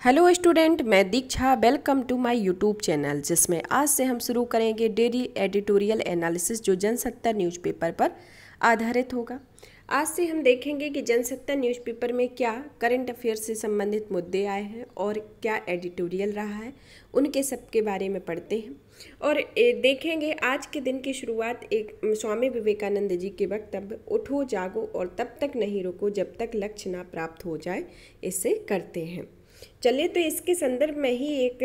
Hello student, मैं Diksha. Welcome to my YouTube channel, जिसमें आज से हम शुरू करेंगे डेली एडिटोरियल एनालिसिस, जो जनसत्ता न्यूज़पेपर पर आधारित होगा। आज से हम देखेंगे कि जनसत्ता न्यूज़पेपर में क्या करंट अफेयर्स से संबंधित मुद्दे आए हैं और क्या एडिटोरियल रहा है, उनके सब के बारे में पढ़ते हैं और देखेंगे। आज के दिन की शुरुआत एक स्वामी विवेकानंद जी के वक्तव्य उठो जागो और तब तक नहीं रुको जब तक लक्ष्य ना प्राप्त हो जाए, इससे करते हैं। चलिए, तो इसके संदर्भ में ही एक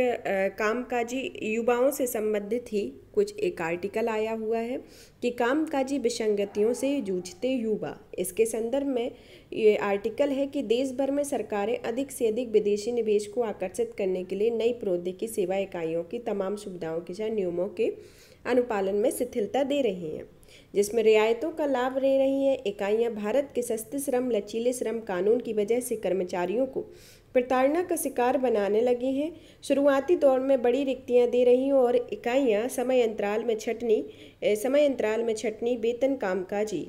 कामकाजी युवाओं से संबंधित ही कुछ एक आर्टिकल आया हुआ है कि कामकाजी विसंगतियों से जूझते युवा। इसके संदर्भ में ये आर्टिकल है कि देश भर में सरकारें अधिक से अधिक विदेशी निवेश को आकर्षित करने के लिए नई प्रौद्योगिकी सेवा इकाइयों की तमाम सुविधाओं के साथ नियमों के अनुपालन में शिथिलता दे रही हैं, जिसमें रियायतों का लाभ ले रही हैं। इकाइयां भारत के सस्ते श्रम लचीले श्रम कानून की वजह से कर्मचारियों को प्रताड़ना का शिकार बनाने लगी हैं। शुरुआती दौर में बड़ी रिक्तियां दे रही हैं और इकाइयां समय अंतराल में छटनी वेतन कामकाजी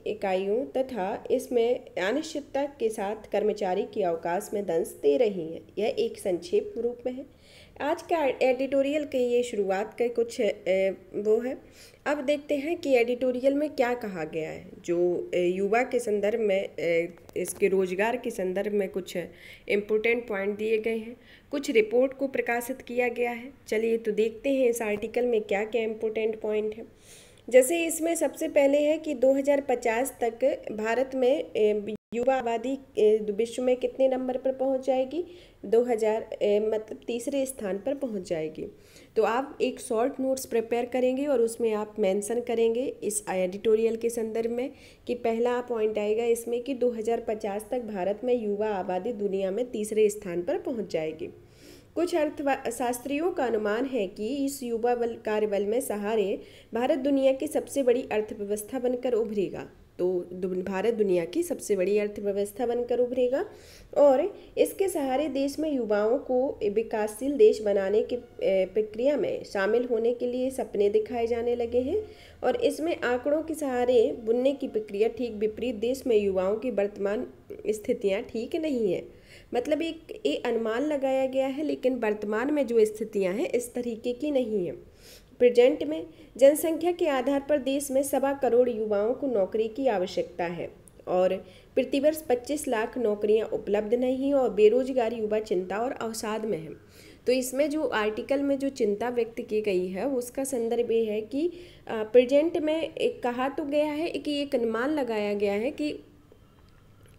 इकाइयों तथा इसमें अनिश्चितता के साथ कर्मचारी की अवकाश में दंश दे रही हैं। यह एक संक्षेप रूप में है। आज का एडिटोरियल के ये शुरुआत का कुछ वो है। अब देखते हैं कि एडिटोरियल में क्या कहा गया है। जो युवा के संदर्भ में इसके रोजगार के संदर्भ में कुछ इम्पोर्टेंट पॉइंट दिए गए हैं, कुछ रिपोर्ट को प्रकाशित किया गया है। चलिए, तो देखते हैं इस आर्टिकल में क्या क्या इम्पोर्टेंट पॉइंट है। जैसे इसमें सबसे पहले है कि 2050 तक भारत में युवा आबादी विश्व में कितने नंबर पर पहुंच जाएगी? 2000 मतलब तीसरे स्थान पर पहुंच जाएगी। तो आप एक शॉर्ट नोट्स प्रिपेयर करेंगे और उसमें आप मेंशन करेंगे इस एडिटोरियल के संदर्भ में कि पहला पॉइंट आएगा इसमें कि 2050 तक भारत में युवा आबादी दुनिया में तीसरे स्थान पर पहुंच जाएगी। कुछ अर्थशास्त्रियों का अनुमान है कि इस युवा कार्यबल में सहारे भारत दुनिया की सबसे बड़ी अर्थव्यवस्था बनकर उभरेगा। तो भारत दुनिया की सबसे बड़ी अर्थव्यवस्था बनकर उभरेगा और इसके सहारे देश में युवाओं को विकासशील देश बनाने की प्रक्रिया में शामिल होने के लिए सपने दिखाए जाने लगे हैं। और इसमें आंकड़ों के सहारे बुनने की प्रक्रिया ठीक विपरीत। देश में युवाओं की वर्तमान स्थितियां ठीक नहीं है। मतलब एक अनुमान लगाया गया है, लेकिन वर्तमान में जो स्थितियां हैं इस तरीके की नहीं है। प्रेजेंट में जनसंख्या के आधार पर देश में 1.25 करोड़ युवाओं को नौकरी की आवश्यकता है और प्रतिवर्ष 25 लाख नौकरियां उपलब्ध नहीं और बेरोजगार युवा चिंता और अवसाद में है। तो इसमें जो आर्टिकल में जो चिंता व्यक्त की गई है उसका संदर्भ ये है कि प्रेजेंट में एक कहा तो गया है कि एक अनुमान लगाया गया है कि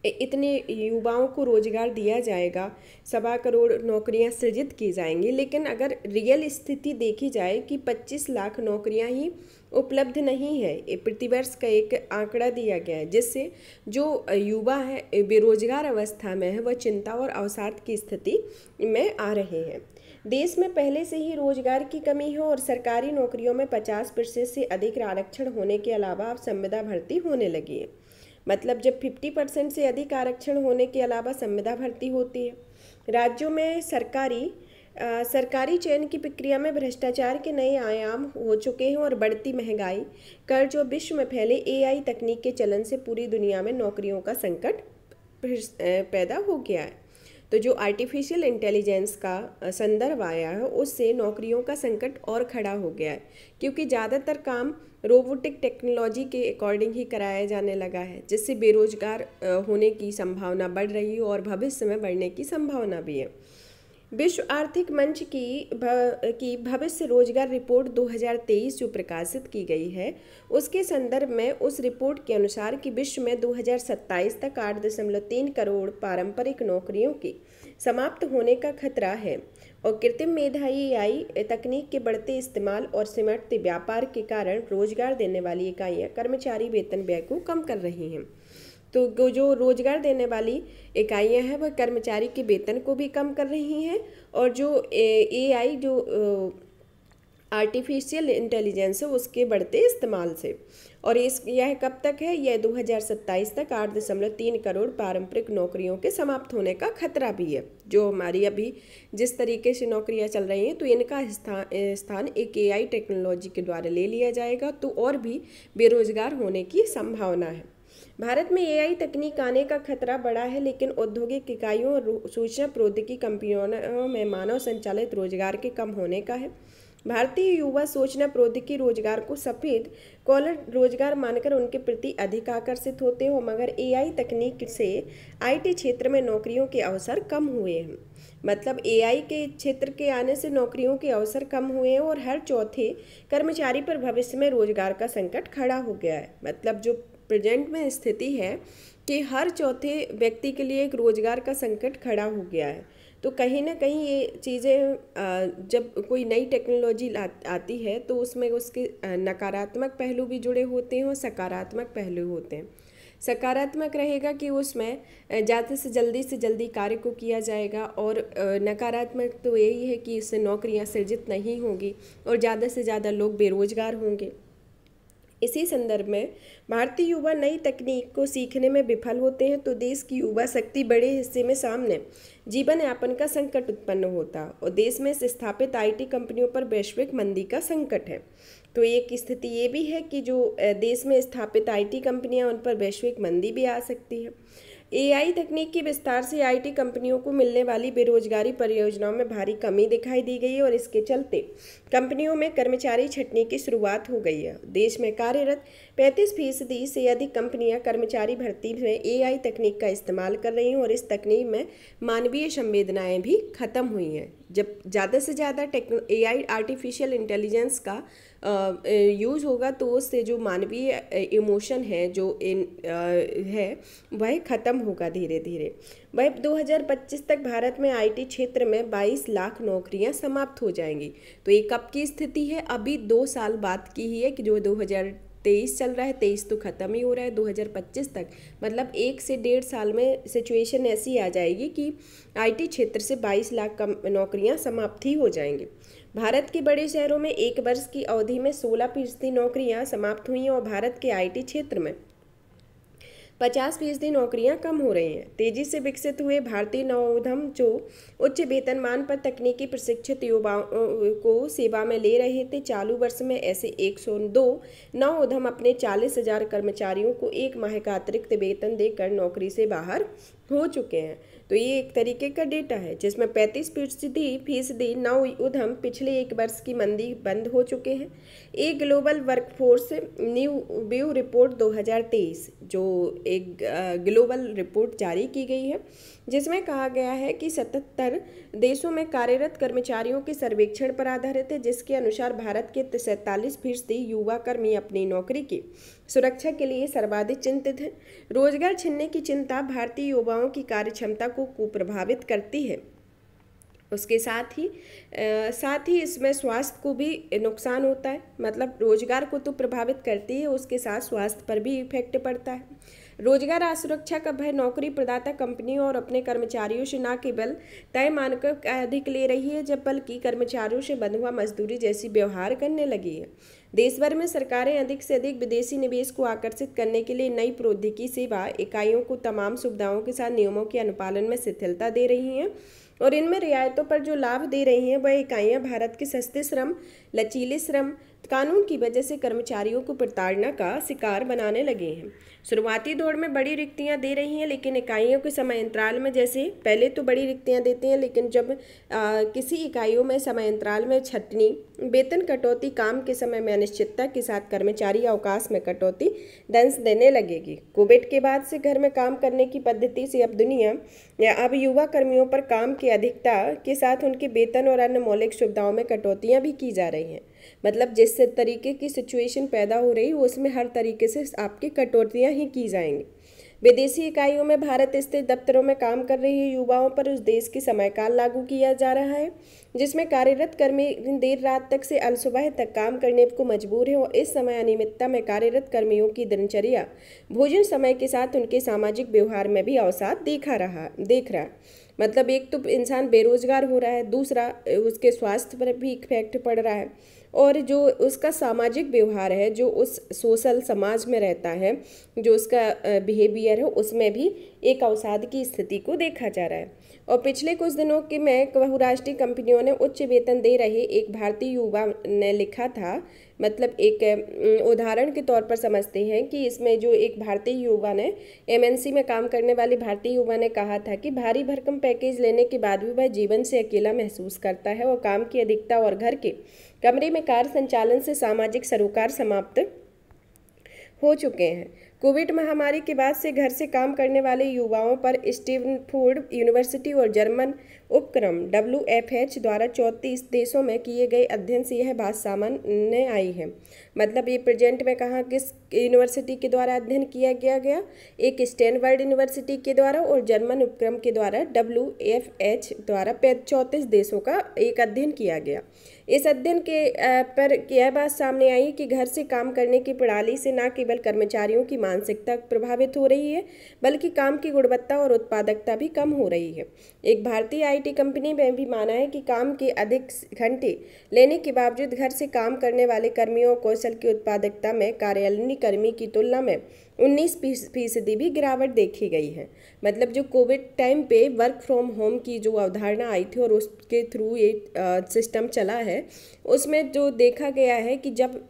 इतने युवाओं को रोजगार दिया जाएगा, 1.25 करोड़ नौकरियां सृजित की जाएंगी। लेकिन अगर रियल स्थिति देखी जाए कि 25 लाख नौकरियां ही उपलब्ध नहीं है, ये प्रतिवर्ष का एक आंकड़ा दिया गया है, जिससे जो युवा है बेरोजगार अवस्था में है वह चिंता और अवसाद की स्थिति में आ रहे हैं। देश में पहले से ही रोजगार की कमी है और सरकारी नौकरियों में 50% से अधिक आरक्षण होने के अलावा अब संविदा भर्ती होने लगी है। मतलब जब 50% से अधिक आरक्षण होने के अलावा संविदा भर्ती होती है। राज्यों में सरकारी चयन की प्रक्रिया में भ्रष्टाचार के नए आयाम हो चुके हैं और बढ़ती महंगाई, कर्ज और विश्व में फैले AI तकनीक के चलन से पूरी दुनिया में नौकरियों का संकट पैदा हो गया है। तो जो आर्टिफिशियल इंटेलिजेंस का संदर्भ आया है उससे नौकरियों का संकट और खड़ा हो गया है, क्योंकि ज़्यादातर काम रोबोटिक टेक्नोलॉजी के अकॉर्डिंग ही कराया जाने लगा है, जिससे बेरोजगार होने की संभावना बढ़ रही है और भविष्य में बढ़ने की संभावना भी है। विश्व आर्थिक मंच की भविष्य रोजगार रिपोर्ट 2023 जो प्रकाशित की गई है उसके संदर्भ में उस रिपोर्ट के अनुसार कि विश्व में 2027 तक 8.3 करोड़ पारंपरिक नौकरियों के समाप्त होने का खतरा है और कृत्रिम मेधावी AI तकनीक के बढ़ते इस्तेमाल और सिमटते व्यापार के कारण रोजगार देने वाली इकाइयां कर्मचारी वेतन व्यय को कम कर रही हैं। तो जो रोजगार देने वाली इकाइयां हैं वह कर्मचारी के वेतन को भी कम कर रही हैं और जो AI जो आर्टिफिशियल इंटेलिजेंस है उसके बढ़ते इस्तेमाल से। और यह कब तक है? यह 2027 तक 8.3 करोड़ पारंपरिक नौकरियों के समाप्त होने का खतरा भी है। जो हमारी अभी जिस तरीके से नौकरियां चल रही हैं तो इनका स्थान एक AI टेक्नोलॉजी के द्वारा ले लिया जाएगा, तो और भी बेरोजगार होने की संभावना है। भारत में एआई तकनीक आने का खतरा बढ़ा है, लेकिन औद्योगिक इकाइयों और सूचना प्रौद्योगिकी कंपनियों में मानव संचालित रोजगार के कम होने का है। भारतीय युवा सूचना प्रौद्योगिकी रोजगार को सफेद कॉलर रोजगार मानकर उनके प्रति अधिक आकर्षित होते हो, मगर एआई तकनीक से आईटी क्षेत्र में नौकरियों के अवसर कम हुए हैं। मतलब एआई के क्षेत्र के आने से नौकरियों के अवसर कम हुए हैं और हर चौथे कर्मचारी पर भविष्य में रोजगार का संकट खड़ा हो गया है। मतलब जो प्रेजेंट में स्थिति है कि हर चौथे व्यक्ति के लिए एक रोजगार का संकट खड़ा हो गया है। तो कहीं ना कहीं ये चीज़ें जब कोई नई टेक्नोलॉजी आती है तो उसमें उसके नकारात्मक पहलू भी जुड़े होते हैं और सकारात्मक पहलू होते हैं। सकारात्मक रहेगा कि उसमें ज़्यादा से जल्दी कार्य को किया जाएगा, और नकारात्मक तो यही है कि इससे नौकरियां सृजित नहीं होंगी और ज़्यादा से ज़्यादा लोग बेरोजगार होंगे। इसी संदर्भ में भारतीय युवा नई तकनीक को सीखने में विफल होते हैं तो देश की युवा शक्ति बड़े हिस्से में सामने जीवन यापन का संकट उत्पन्न होता और देश में स्थापित आईटी कंपनियों पर वैश्विक मंदी का संकट है। तो एक स्थिति ये भी है कि जो देश में स्थापित आईटी कंपनियां उन पर वैश्विक मंदी भी आ सकती है। एआई तकनीक के विस्तार से आईटी कंपनियों को मिलने वाली बेरोजगारी परियोजनाओं में भारी कमी दिखाई दी गई है और इसके चलते कंपनियों में कर्मचारी छंटने की शुरुआत हो गई है। देश में कार्यरत 35% से अधिक कंपनियां कर्मचारी भर्ती में एआई तकनीक का इस्तेमाल कर रही हैं और इस तकनीक में मानवीय संवेदनाएं भी खत्म हुई हैं। जब ज़्यादा से ज़्यादा एआई आर्टिफिशियल इंटेलिजेंस का यूज़ होगा तो उससे जो मानवीय इमोशन है जो है वह ख़त्म होगा धीरे धीरे। वह 2025 तक भारत में आईटी क्षेत्र में 22 लाख नौकरियां समाप्त हो जाएंगी। तो ये कब की स्थिति है? अभी 2 साल बाद की ही है कि जो 2023 चल रहा है, 23 तो ख़त्म ही हो रहा है, 2025 तक मतलब 1 से 1.5 साल में सिचुएशन ऐसी आ जाएगी कि आईटी क्षेत्र से 22 लाख नौकरियां समाप्त ही हो जाएंगी। भारत के बड़े शहरों में 1 वर्ष की अवधि में 16% नौकरियां समाप्त हुई और भारत के आईटी क्षेत्र में 50% नौकरियां कम हो रही हैं। तेजी से विकसित हुए भारतीय नवोद्यम जो उच्च वेतनमान पर तकनीकी प्रशिक्षित युवाओं को सेवा में ले रहे थे, चालू वर्ष में ऐसे 102 नवोद्यम अपने 40,000 कर्मचारियों को 1 माह का अतिरिक्त वेतन देकर नौकरी से बाहर हो चुके हैं। तो ये एक तरीके का डेटा है जिसमें 35% नव उद्यम पिछले 1 वर्ष की मंदी बंद हो चुके हैं। एक global workforce new view report 2023 जो एक ग्लोबल रिपोर्ट जारी की गई है जिसमें कहा गया है कि 77 देशों में कार्यरत कर्मचारियों के सर्वेक्षण पर आधारित है, जिसके अनुसार भारत के 47% युवा कर्मी अपनी नौकरी की सुरक्षा के लिए सर्वाधिक चिंतित हैं। रोजगार छिनने की चिंता भारतीय युवाओं की कार्यक्षमता को प्रभावित करती है। उसके साथ ही इसमें स्वास्थ्य को भी नुकसान होता है। मतलब रोजगार को तो प्रभावित करती है, उसके साथ स्वास्थ्य पर भी इफेक्ट पड़ता है। रोजगार असुरक्षा का भय नौकरी प्रदाता कंपनियों और अपने कर्मचारियों से न केवल तय मानकों का अधिक ले रही है जब बल्कि कर्मचारियों से बंधुआ मजदूरी जैसी व्यवहार करने लगी है। देश भर में सरकारें अधिक से अधिक विदेशी निवेश को आकर्षित करने के लिए नई प्रौद्योगिकी सेवा इकाइयों को तमाम सुविधाओं के साथ नियमों के अनुपालन में शिथिलता दे रही हैं और इनमें रियायतों पर जो लाभ दे रही हैं वह इकाइयां भारत के सस्ते श्रम, लचीले श्रम कानून की वजह से कर्मचारियों को प्रताड़ना का शिकार बनाने लगे हैं। शुरुआती दौर में बड़ी रिक्तियां दे रही हैं, लेकिन इकाइयों के समय अंतराल में जैसे पहले तो बड़ी रिक्तियां देती हैं, लेकिन जब किसी इकाइयों में समय अंतराल में छंटनी, वेतन कटौती, काम के समय में अनिश्चितता के साथ कर्मचारी अवकाश में कटौती दंश देने लगेगी। कोविड के बाद से घर में काम करने की पद्धति से अब युवा कर्मियों पर काम की अधिकता के साथ उनके वेतन और अन्य मौलिक सुविधाओं में कटौतियां भी की जा रही हैं। मतलब जिस तरीके की सिचुएशन पैदा हो रही है उसमें हर तरीके से आपकी कटौतियां ही की जाएंगी। विदेशी इकाइयों में भारत स्थित दफ्तरों में काम कर रहे युवाओं पर उस देश की समयकाल लागू किया जा रहा है जिसमें कार्यरत कर्मी देर रात तक से अलसुबह तक काम करने को मजबूर है और इस समय अनियमितता में कार्यरत कर्मियों की दिनचर्या भोजन समय के साथ उनके सामाजिक व्यवहार में भी अवसाद देख रहा है। मतलब एक तो इंसान बेरोजगार हो रहा है, दूसरा उसके स्वास्थ्य पर भी इफेक्ट पड़ रहा है और जो उसका सामाजिक व्यवहार है, जो उस सोशल समाज में रहता है, जो उसका बिहेवियर है, उसमें भी एक अवसाद की स्थिति को देखा जा रहा है। और पिछले कुछ दिनों के में बहुराष्ट्रीय कंपनियों ने उच्च वेतन दे रहे एक भारतीय युवा ने लिखा था, मतलब एक उदाहरण के तौर पर समझते हैं कि इसमें जो एक भारतीय युवा ने एमएनसी में काम करने वाली भारतीय युवा ने कहा था कि भारी भरकम पैकेज लेने के बाद भी वह जीवन से अकेला महसूस करता है और काम की अधिकता और घर के कमरे में कार्य संचालन से सामाजिक सरोकार समाप्त हो चुके हैं। कोविड महामारी के बाद से घर से काम करने वाले युवाओं पर स्टैनफोर्ड यूनिवर्सिटी और जर्मन उपक्रम WFH द्वारा 34 देशों में किए गए अध्ययन से यह बात सामने आई है। मतलब ये प्रेजेंट में कहाँ किस यूनिवर्सिटी के द्वारा अध्ययन किया गया, एक स्टैनफोर्ड यूनिवर्सिटी के द्वारा और जर्मन उपक्रम के द्वारा WFH द्वारा 34 देशों का एक अध्ययन किया गया। इस अध्ययन के पर यह बात सामने आई कि घर से काम करने की प्रणाली से न केवल कर्मचारियों की मानसिकता प्रभावित हो रही है, बल्कि काम की गुणवत्ता और उत्पादकता भी कम हो रही है। एक भारतीय IT कंपनी में भी माना है कि काम के अधिक घंटे लेने के बावजूद घर से काम करने वाले कर्मियों कौशल की उत्पादकता में कार्यालयीन कर्मी की तुलना में 19% भी गिरावट देखी गई है। मतलब जो कोविड टाइम पे वर्क फ्रॉम होम की जो अवधारणा आई थी और उसके थ्रू ये सिस्टम चला है, उसमें जो देखा गया है कि जब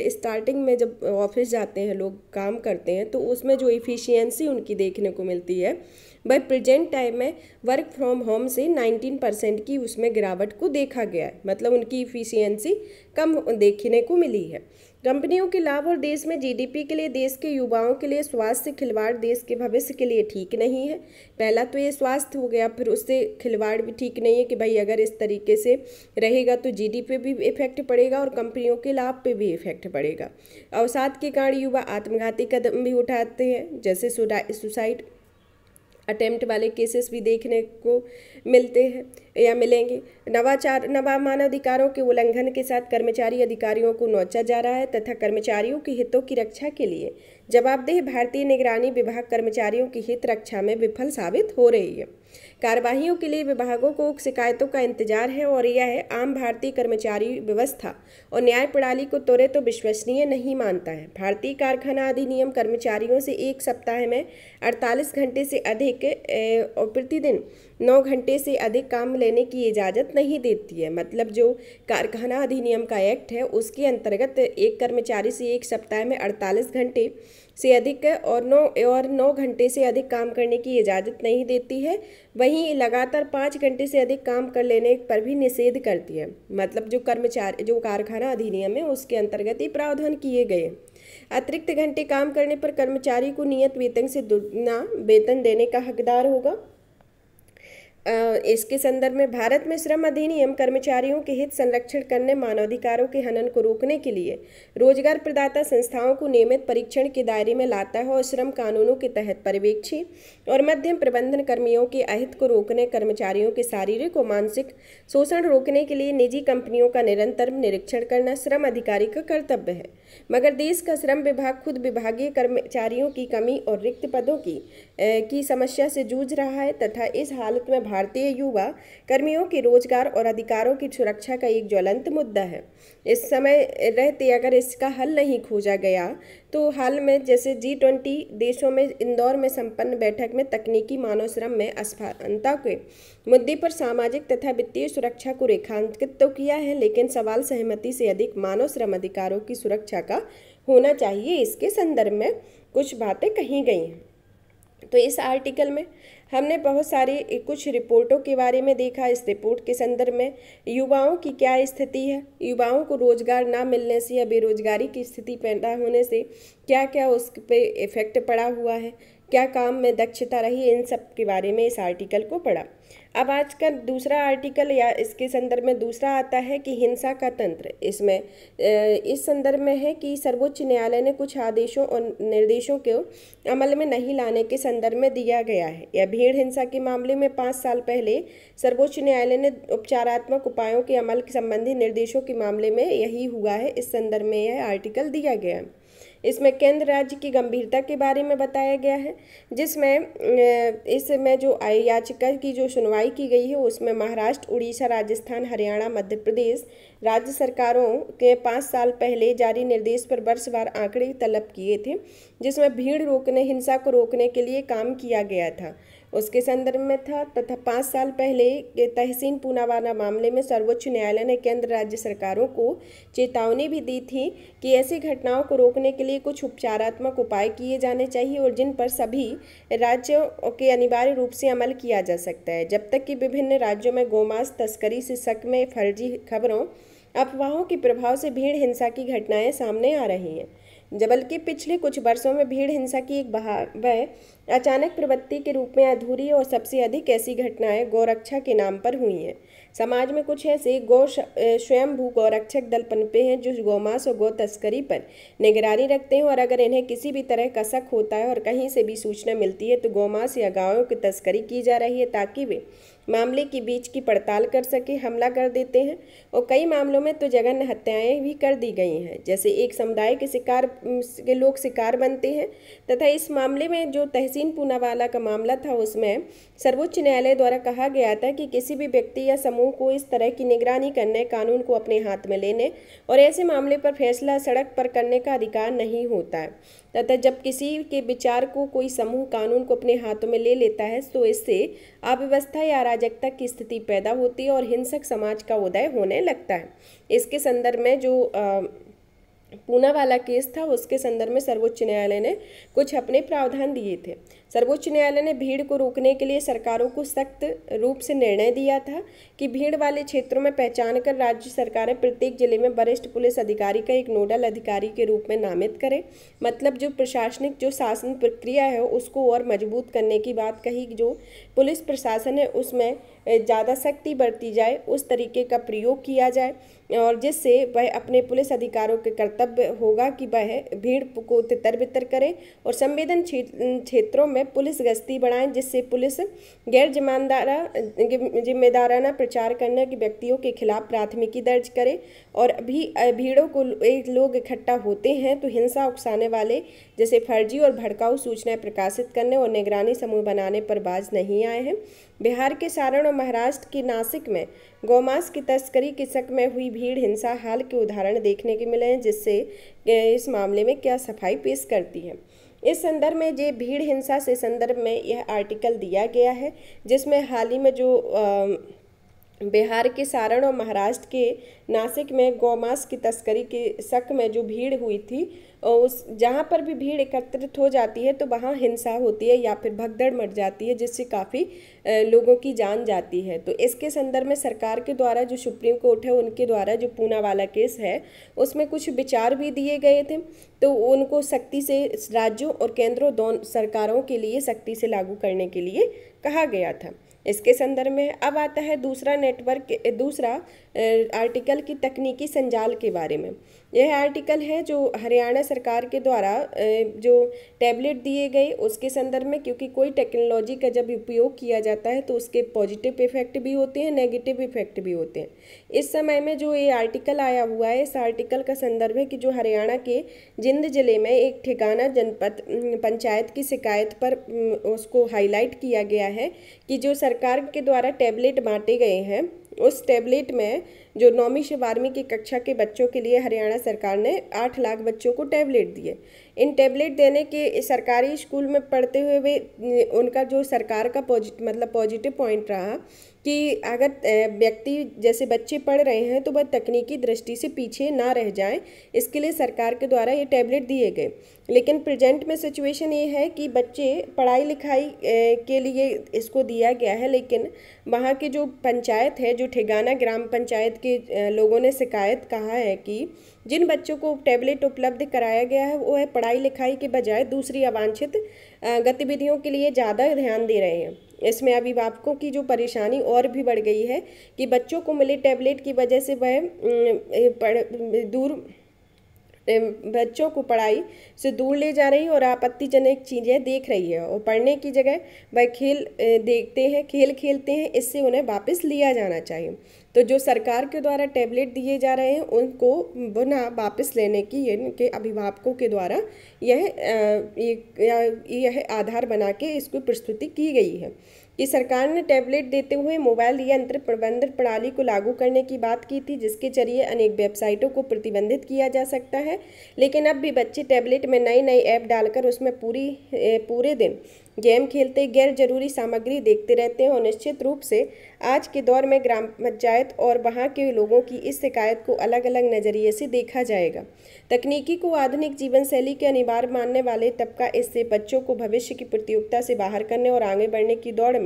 स्टार्टिंग में जब ऑफिस जाते हैं लोग काम करते हैं तो उसमें जो इफ़िशियंसी उनकी देखने को मिलती है, वह प्रेजेंट टाइम में वर्क फ्रॉम होम से 19% की उसमें गिरावट को देखा गया है। मतलब उनकी इफ़िशियंसी कम देखने को मिली है। कंपनियों के लाभ और देश में GDP के लिए, देश के युवाओं के लिए स्वास्थ्य खिलवाड़ देश के भविष्य के लिए ठीक नहीं है। पहला तो ये स्वास्थ्य हो गया, फिर उससे खिलवाड़ भी ठीक नहीं है कि भाई अगर इस तरीके से रहेगा तो GDP पे भी इफेक्ट पड़ेगा और कंपनियों के लाभ पे भी इफेक्ट पड़ेगा। अवसाद के कारण युवा आत्मघाती कदम भी उठाते हैं, जैसे सुसाइड अटेम्प्ट वाले केसेस भी देखने को मिलते हैं या मिलेंगे। नवा मानवाधिकारों के उल्लंघन के साथ कर्मचारी अधिकारियों को नोचा जा रहा है तथा कर्मचारियों के हितों की रक्षा के लिए जवाबदेह भारतीय निगरानी विभाग कर्मचारियों की हित रक्षा में विफल साबित हो रही है। कार्यवाहियों के लिए विभागों को शिकायतों का इंतजार है और यह आम भारतीय कर्मचारी व्यवस्था और न्याय प्रणाली को त्वरित और विश्वसनीय नहीं मानता है। भारतीय कारखाना अधिनियम कर्मचारियों से एक सप्ताह में 48 घंटे से अधिक और प्रतिदिन 9 घंटे से अधिक काम लेने की इजाज़त नहीं देती है। मतलब जो कारखाना अधिनियम का एक्ट है उसके अंतर्गत एक कर्मचारी से एक सप्ताह में 48 घंटे से अधिक और 9 घंटे से अधिक काम करने की इजाज़त नहीं देती है। वहीं लगातार 5 घंटे से अधिक काम कर लेने पर भी निषेध करती है। मतलब जो कारखाना अधिनियम है उसके अंतर्गत ही प्रावधान किए गए हैं। अतिरिक्त घंटे काम करने पर कर्मचारी को नियत वेतन से दुगना वेतन देने का हकदार होगा। इसके संदर्भ में भारत में श्रम अधिनियम कर्मचारियों के हित संरक्षण करने, मानवाधिकारों के हनन को रोकने के लिए रोजगार प्रदाता संस्थाओं को नियमित परीक्षण के दायरे में लाता है और श्रम कानूनों के तहत पर्यवेक्षी और मध्यम प्रबंधन कर्मियों के अहित को रोकने, कर्मचारियों के शारीरिक और मानसिक शोषण रोकने के लिए निजी कंपनियों का निरंतर निरीक्षण करना श्रम अधिकारी का कर्तव्य है। मगर देश का श्रम विभाग खुद विभागीय कर्मचारियों की कमी और रिक्त पदों की समस्या से जूझ रहा है तथा इस हालत में भारतीय युवा कर्मियों के रोजगार और अधिकारों की सुरक्षा का एक ज्वलंत मुद्दा है। इस समय रहते अगर इसका हल नहीं खोजा गया तो हाल में जैसे G20 देशों में इंदौर में संपन्न बैठक में तकनीकी मानव श्रम में असमानता के मुद्दे पर सामाजिक तथा वित्तीय सुरक्षा को रेखांकित तो किया है, लेकिन सवाल सहमति से अधिक मानव श्रम अधिकारों की सुरक्षा का होना चाहिए। इसके संदर्भ में कुछ बातें कही गई हैं। तो इस आर्टिकल में हमने बहुत सारी कुछ रिपोर्टों के बारे में देखा। इस रिपोर्ट के संदर्भ में युवाओं की क्या स्थिति है, युवाओं को रोजगार ना मिलने से या बेरोजगारी की स्थिति पैदा होने से क्या क्या उस पे इफेक्ट पड़ा हुआ है, क्या काम में दक्षता रही, इन सब के बारे में इस आर्टिकल को पढ़ा। अब आज का दूसरा आर्टिकल या इसके संदर्भ में दूसरा आता है कि हिंसा का तंत्र। इसमें इस संदर्भ में है कि सर्वोच्च न्यायालय ने कुछ आदेशों और निर्देशों को अमल में नहीं लाने के संदर्भ में दिया गया है। यह भीड़ हिंसा के मामले में 5 साल पहले सर्वोच्च न्यायालय ने उपचारात्मक उपायों के अमल संबंधी निर्देशों के मामले में यही हुआ है। इस संदर्भ में यह आर्टिकल दिया गया है। इसमें केंद्र राज्य की गंभीरता के बारे में बताया गया है, जिसमें इसमें जो याचिका की जो सुनवाई की गई है उसमें महाराष्ट्र, उड़ीसा, राजस्थान, हरियाणा, मध्य प्रदेश, राज्य सरकारों के 5 साल पहले जारी निर्देश पर वर्षवार आंकड़े तलब किए थे, जिसमें भीड़ रोकने, हिंसा को रोकने के लिए काम किया गया था, उसके संदर्भ में था। तथा 5 साल पहले के तहसीन पूनावाला मामले में सर्वोच्च न्यायालय ने केंद्र राज्य सरकारों को चेतावनी भी दी थी कि ऐसी घटनाओं को रोकने के लिए कुछ उपचारात्मक उपाय किए जाने चाहिए और जिन पर सभी राज्यों के अनिवार्य रूप से अमल किया जा सकता है। जब तक कि विभिन्न राज्यों में गोमांस तस्करी से शक में फर्जी खबरों, अफवाहों के प्रभाव से भीड़ हिंसा की घटनाएं सामने आ रही हैं, बल्कि पिछले कुछ वर्षों में भीड़ हिंसा की एक वह अचानक प्रवृत्ति के रूप में अधूरी और सबसे अधिक ऐसी घटनाएं गौरक्षा के नाम पर हुई हैं। समाज में कुछ ऐसे स्वयंभू गौरक्षक दल पनपे हैं जो गोमांस और गौ तस्करी पर निगरानी रखते हैं और अगर इन्हें किसी भी तरह का शक होता है और कहीं से भी सूचना मिलती है तो गोमांस या गायों की तस्करी की जा रही है ताकि वे मामले की बीच की पड़ताल कर सके, हमला कर देते हैं और कई मामलों में तो जघन्य हत्याएं भी कर दी गई हैं, जैसे एक समुदाय के लोग शिकार बनते हैं। तथा इस मामले में जो तहसीन पूनावाला का मामला था उसमें सर्वोच्च न्यायालय द्वारा कहा गया था कि किसी भी व्यक्ति या समूह को इस तरह की निगरानी करने, कानून को अपने हाथ में लेने और ऐसे मामले पर फैसला सड़क पर करने का अधिकार नहीं होता है। तथा जब किसी के विचार को कोई समूह कानून को अपने हाथों में ले लेता है तो इससे अव्यवस्था या अराजकता की स्थिति पैदा होती है और हिंसक समाज का उदय होने लगता है। इसके संदर्भ में जो पूनावाला केस था उसके संदर्भ में सर्वोच्च न्यायालय ने कुछ अपने प्रावधान दिए थे। सर्वोच्च न्यायालय ने भीड़ को रोकने के लिए सरकारों को सख्त रूप से निर्णय दिया था कि भीड़ वाले क्षेत्रों में पहचान कर राज्य सरकारें प्रत्येक जिले में वरिष्ठ पुलिस अधिकारी का एक नोडल अधिकारी के रूप में नामित करें। मतलब जो प्रशासनिक जो शासन प्रक्रिया है उसको और मजबूत करने की बात कही, जो पुलिस प्रशासन है उसमें ज़्यादा सख्ती बरती जाए, उस तरीके का प्रयोग किया जाए और जिससे वह अपने पुलिस अधिकारियों के कर्तव्य होगा कि वह भीड़ को तितर बितर करें और संवेदन क्षेत्रों में पुलिस गश्ती बढ़ाएं, जिससे पुलिस गैर जिम्मेदाराना प्रचार करने के व्यक्तियों के खिलाफ प्राथमिकी दर्ज करे और भीड़ों को लोग इकट्ठा होते हैं तो हिंसा उकसाने वाले जैसे फर्जी और भड़काऊ सूचनाएं प्रकाशित करने और निगरानी समूह बनाने पर बाज नहीं आए हैं। बिहार के सारण और महाराष्ट्र के नासिक में गौमांस की तस्करी के शक में हुई भीड़ हिंसा हाल के उदाहरण देखने के मिले हैं, जिससे इस मामले में क्या सफाई पेश करती है। इस संदर्भ में जो भीड़ हिंसा से संदर्भ में यह आर्टिकल दिया गया है, जिसमें हाल ही में जो बिहार के सारण और महाराष्ट्र के नासिक में गौमांस की तस्करी के शक में जो भीड़ हुई थी उस जहाँ पर भी भीड़ एकत्रित हो जाती है तो वहाँ हिंसा होती है या फिर भगदड़ मच जाती है, जिससे काफ़ी लोगों की जान जाती है। तो इसके संदर्भ में सरकार के द्वारा जो सुप्रीम कोर्ट है उनके द्वारा जो पूनावाला केस है उसमें कुछ विचार भी दिए गए थे, तो उनको सख्ती से राज्यों और केंद्रों दोनों सरकारों के लिए सख्ती से लागू करने के लिए कहा गया था। इसके संदर्भ में अब आता है दूसरा आर्टिकल की तकनीकी संजाल के बारे में। यह आर्टिकल है जो हरियाणा सरकार के द्वारा जो टैबलेट दिए गए उसके संदर्भ में, क्योंकि कोई टेक्नोलॉजी का जब उपयोग किया जाता है तो उसके पॉजिटिव इफेक्ट भी होते हैं, नेगेटिव इफेक्ट भी होते हैं। इस समय में जो ये आर्टिकल आया हुआ है, इस आर्टिकल का संदर्भ है कि जो हरियाणा के जिंद जिले में एक ठिकाना जनपद पंचायत की शिकायत पर उसको हाईलाइट किया गया है कि जो सरकार के द्वारा टैबलेट बांटे गए हैं उस टैबलेट में जो 9वीं से 12वीं की कक्षा के बच्चों के लिए हरियाणा सरकार ने 8 लाख बच्चों को टैबलेट दिए। इन टैबलेट देने के सरकारी स्कूल में पढ़ते हुए उनका जो सरकार का पॉजिटिव पॉइंट रहा कि अगर व्यक्ति जैसे बच्चे पढ़ रहे हैं तो वह तकनीकी दृष्टि से पीछे ना रह जाएं, इसके लिए सरकार के द्वारा ये टैबलेट दिए गए। लेकिन प्रेजेंट में सिचुएशन ये है कि बच्चे पढ़ाई लिखाई के लिए इसको दिया गया है, लेकिन वहाँ की जो पंचायत है, जो ठिगाना ग्राम पंचायत के लोगों ने शिकायत कहा है कि जिन बच्चों को टैबलेट उपलब्ध कराया गया है वो है पढ़ाई लिखाई के बजाय दूसरी अवांछित गतिविधियों के लिए ज़्यादा ध्यान दे रहे हैं। इसमें अभिभावकों की जो परेशानी और भी बढ़ गई है कि बच्चों को मिले टैबलेट की वजह से वह बच्चों को पढ़ाई से दूर ले जा रही है और आपत्तिजनक चीज़ें देख रही है और पढ़ने की जगह वह खेल देखते हैं, खेल खेलते हैं, इससे उन्हें वापस लिया जाना चाहिए। तो जो सरकार के द्वारा टैबलेट दिए जा रहे हैं उनको पुनः वापस लेने की इनके अभिभावकों के द्वारा यह आधार बना के इसको प्रस्तुति की गई है कि सरकार ने टैबलेट देते हुए मोबाइल यंत्र प्रबंधन प्रणाली को लागू करने की बात की थी, जिसके जरिए अनेक वेबसाइटों को प्रतिबंधित किया जा सकता है। लेकिन अब भी बच्चे टैबलेट में नई नई ऐप डालकर उसमें पूरे दिन गेम खेलते, गैर जरूरी सामग्री देखते रहते हैं और निश्चित रूप से आज के दौर में ग्राम पंचायत और वहाँ के लोगों की इस शिकायत को अलग अलग नज़रिए से देखा जाएगा। तकनीकी को आधुनिक जीवन शैली के अनिवार्य मानने वाले तबका इससे बच्चों को भविष्य की प्रतियोगिता से बाहर करने और आगे बढ़ने की दौड़ में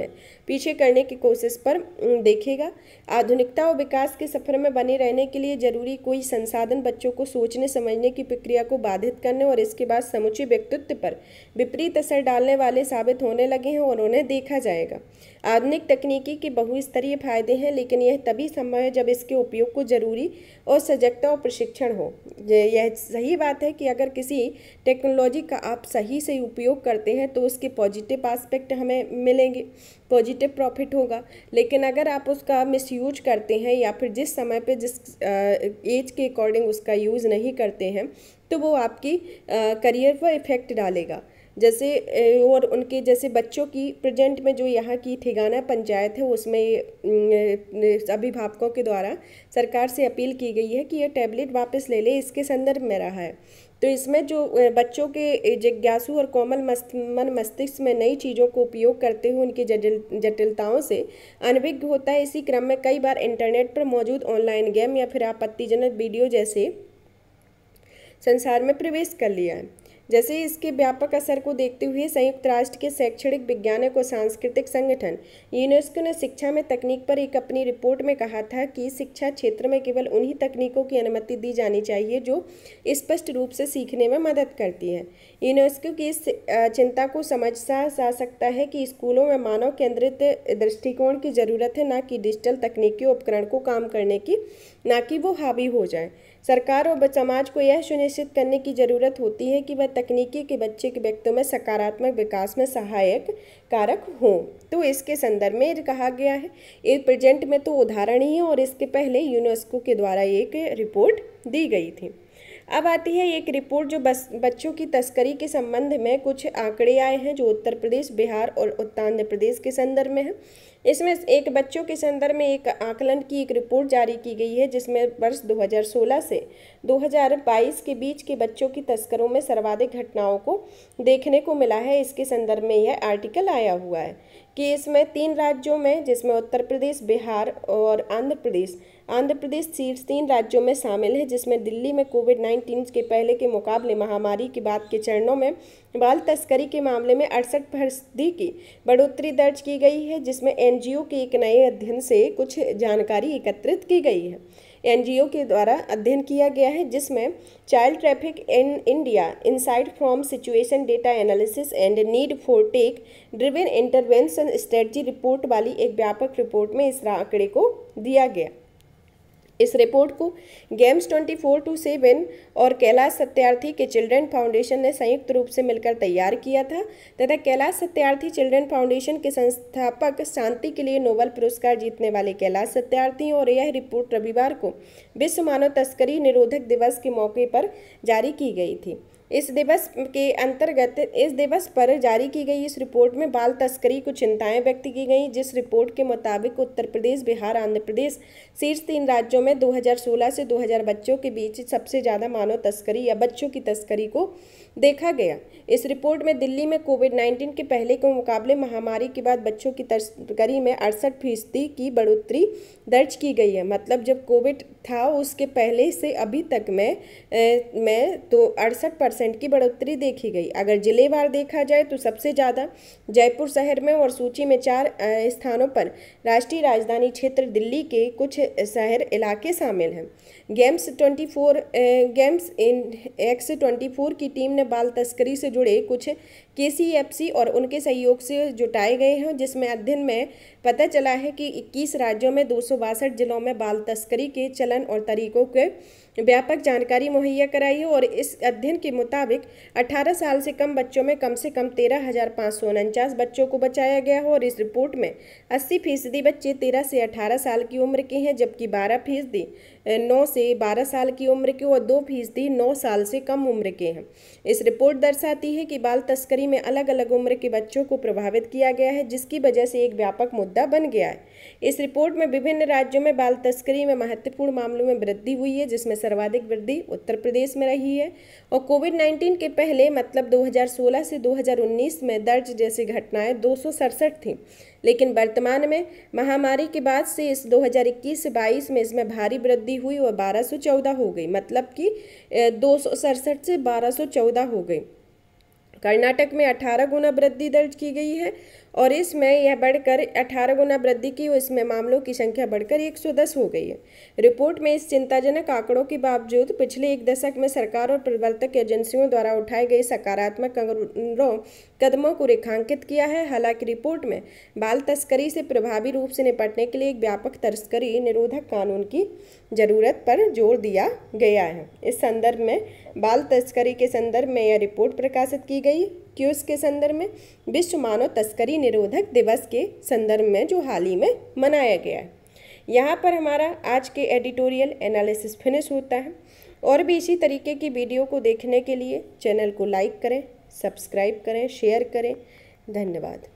पीछे करने की कोशिश पर देखेगा। आधुनिकता और विकास के सफर में बने रहने के लिए जरूरी कोई संसाधन बच्चों को सोचने समझने की प्रक्रिया को बाधित करने और इसके बाद समुचे व्यक्तित्व पर विपरीत असर डालने वाले साबित होने लगे हैं और उन्हें देखा जाएगा। आधुनिक तकनीकी के बहुस्तरीय फायदे हैं, लेकिन यह तभी संभव है जब इसके उपयोग को जरूरी और सजगता और प्रशिक्षण हो। यह सही बात है कि अगर किसी टेक्नोलॉजी का आप सही से उपयोग करते हैं तो उसके पॉजिटिव एस्पेक्ट हमें मिलेंगे, पॉजिटिव प्रॉफिट होगा। लेकिन अगर आप उसका मिसयूज करते हैं या फिर जिस समय पे जिस एज के अकॉर्डिंग उसका यूज़ नहीं करते हैं तो वो आपकी करियर पर इफ़ेक्ट डालेगा। जैसे और उनके जैसे बच्चों की प्रेजेंट में जो यहाँ की ठिगाना पंचायत है उसमें अभिभावकों के द्वारा सरकार से अपील की गई है कि यह टैबलेट वापस ले ले, इसके संदर्भ में रहा है। तो इसमें जो बच्चों के जिज्ञासु और कोमल मन मस्तिष्क में नई चीज़ों को उपयोग करते हुए उनकी जटिलताओं से अनभिज्ञ होता है। इसी क्रम में कई बार इंटरनेट पर मौजूद ऑनलाइन गेम या फिर आपत्तिजनक वीडियो जैसे संसार में प्रवेश कर लिया है। जैसे इसके व्यापक असर को देखते हुए संयुक्त राष्ट्र के शैक्षणिक वैज्ञानिक और सांस्कृतिक संगठन यूनेस्को ने शिक्षा में तकनीक पर एक अपनी रिपोर्ट में कहा था कि शिक्षा क्षेत्र में केवल उन्हीं तकनीकों की अनुमति दी जानी चाहिए जो स्पष्ट रूप से सीखने में मदद करती हैं। यूनेस्को की इस चिंता को समझा जा सकता है कि स्कूलों में मानव केंद्रित दृष्टिकोण की ज़रूरत है, न कि डिजिटल तकनीकी उपकरण को काम करने की, न कि वो हावी हो जाए। सरकार और समाज को यह सुनिश्चित करने की ज़रूरत होती है कि वह तकनीकी के बच्चे के व्यक्तित्व में सकारात्मक विकास में सहायक कारक हो। तो इसके संदर्भ में कहा गया है, एक प्रेजेंट में तो उदाहरण ही है और इसके पहले यूनेस्को के द्वारा एक रिपोर्ट दी गई थी। अब आती है एक रिपोर्ट जो बच्चों की तस्करी के संबंध में कुछ आंकड़े आए हैं जो उत्तर प्रदेश, बिहार और उत्तर प्रदेश के संदर्भ में है। इसमें एक बच्चों के संदर्भ में एक आकलन की एक रिपोर्ट जारी की गई है जिसमें वर्ष 2016 से 2022 के बीच के बच्चों की तस्करों में सर्वाधिक घटनाओं को देखने को मिला है। इसके संदर्भ में यह आर्टिकल आया हुआ है कि इसमें 3 राज्यों में, जिसमें उत्तर प्रदेश, बिहार और आंध्र प्रदेश शीर्ष 3 राज्यों में शामिल है, जिसमें दिल्ली में कोविड-19 के पहले के मुकाबले महामारी के बाद के चरणों में बाल तस्करी के मामले में 68% की बढ़ोतरी दर्ज की गई है, जिसमें एनजीओ के एक नए अध्ययन से कुछ जानकारी एकत्रित की गई है। एनजीओ के द्वारा अध्ययन किया गया है जिसमें child traffic in India insight from situation data analysis and need for tech driven intervention strategy report वाली एक व्यापक रिपोर्ट में इस आंकड़े को दिया गया। इस रिपोर्ट को गेम्स 24/7 और कैलाश सत्यार्थी के चिल्ड्रन फाउंडेशन ने संयुक्त रूप से मिलकर तैयार किया था तथा कैलाश सत्यार्थी चिल्ड्रन फाउंडेशन के संस्थापक, शांति के लिए नोबेल पुरस्कार जीतने वाले कैलाश सत्यार्थी, और यह रिपोर्ट रविवार को विश्व मानव तस्करी निरोधक दिवस के मौके पर जारी की गई थी। इस दिवस के अंतर्गत इस दिवस पर जारी की गई इस रिपोर्ट में बाल तस्करी को चिंताएं व्यक्त की गई, जिस रिपोर्ट के मुताबिक उत्तर प्रदेश, बिहार, आंध्र प्रदेश शीर्ष 3 राज्यों में 2016 से 2000 बच्चों के बीच सबसे ज़्यादा मानव तस्करी या बच्चों की तस्करी को देखा गया। इस रिपोर्ट में दिल्ली में कोविड-19 के पहले के मुकाबले महामारी के बाद बच्चों की तस्करी में 68% की बढ़ोतरी दर्ज की गई है। मतलब जब कोविड था उसके पहले से अभी तक में तो 68% की बढ़ोतरी देखी गई। अगर जिलेवार देखा जाए तो सबसे ज़्यादा जयपुर शहर में, और सूची में 4 स्थानों पर राष्ट्रीय राजधानी क्षेत्र दिल्ली के कुछ शहर इलाके शामिल हैं। गेम्स X24 की टीम ने बाल तस्करी से जुड़े कुछ KCFC और उनके सहयोग से जुटाए गए हैं, जिसमें अध्ययन में पता चला है कि 21 राज्यों में 262 जिलों में बाल तस्करी के चलन और तरीकों के व्यापक जानकारी मुहैया कराई है। और इस अध्ययन के मुताबिक 18 साल से कम बच्चों में कम से कम 13,549 बच्चों को बचाया गया है। और इस रिपोर्ट में 80% बच्चे 13 से 18 साल की उम्र के हैं, जबकि 12% 9 से 12 साल की उम्र के और 2% 9 साल से कम उम्र के हैं। इस रिपोर्ट दर्शाती है कि बाल तस्करी में अलग अलग उम्र के बच्चों को प्रभावित किया गया है, जिसकी वजह से एक व्यापक मुद्दा बन गया है। इस रिपोर्ट में विभिन्न राज्यों में बाल तस्करी में महत्वपूर्ण मामलों में वृद्धि हुई है, जिसमें सर्वाधिक वृद्धि उत्तर प्रदेश में रही है। और कोविड-19 के पहले मतलब 2016 से 2019 में दर्ज जैसी घटनाएं 267 थीं, लेकिन वर्तमान में महामारी के बाद से इस 2021 से 22 में इसमें भारी वृद्धि हुई और 1214 हो गई, मतलब कि 267 से 1214 हो गई। कर्नाटक में 18 गुना वृद्धि दर्ज की गई है और इसमें यह बढ़कर 18 गुना वृद्धि की, इसमें मामलों की संख्या बढ़कर 110 हो गई है। रिपोर्ट में इस चिंताजनक आंकड़ों के बावजूद पिछले एक दशक में सरकार और प्रवर्तक एजेंसियों द्वारा उठाए गए सकारात्मक कदमों को रेखांकित किया है। हालांकि रिपोर्ट में बाल तस्करी से प्रभावी रूप से निपटने के लिए एक व्यापक तस्करी निरोधक कानून की जरूरत पर जोर दिया गया है। इस संदर्भ में बाल तस्करी के संदर्भ में यह रिपोर्ट प्रकाशित की गई कि उसके संदर्भ में विश्व मानव तस्करी निरोधक दिवस के संदर्भ में जो हाल ही में मनाया गया है। यहाँ पर हमारा आज के एडिटोरियल एनालिसिस फिनिश होता है। और भी इसी तरीके की वीडियो को देखने के लिए चैनल को लाइक करें, सब्सक्राइब करें, शेयर करें। धन्यवाद।